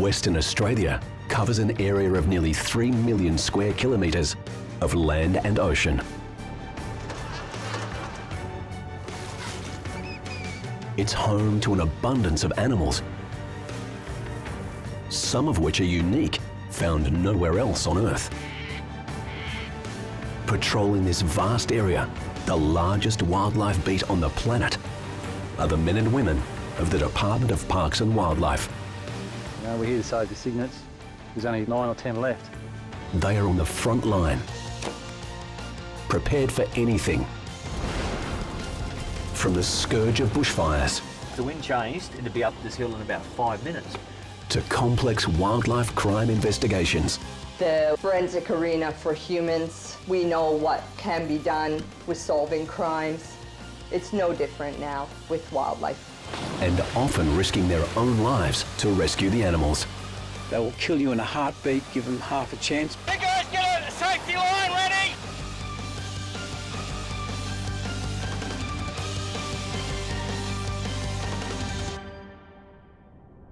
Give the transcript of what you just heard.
Western Australia covers an area of nearly 3 million square kilometres of land and ocean. It's home to an abundance of animals, some of which are unique, found nowhere else on Earth. Patrolling this vast area, the largest wildlife beat on the planet, are the men and women of the Department of Parks and Wildlife. We're here to save the cygnets. There's only 9 or 10 left. They are on the front line, prepared for anything, from the scourge of bushfires The wind changed and to be up this hill in about 5 minutes. to complex wildlife crime investigations. The forensic arena for humans, we know what can be done with solving crimes. It's no different now with wildlife. And often risking their own lives to rescue the animals. They will kill you in a heartbeat, give them half a chance.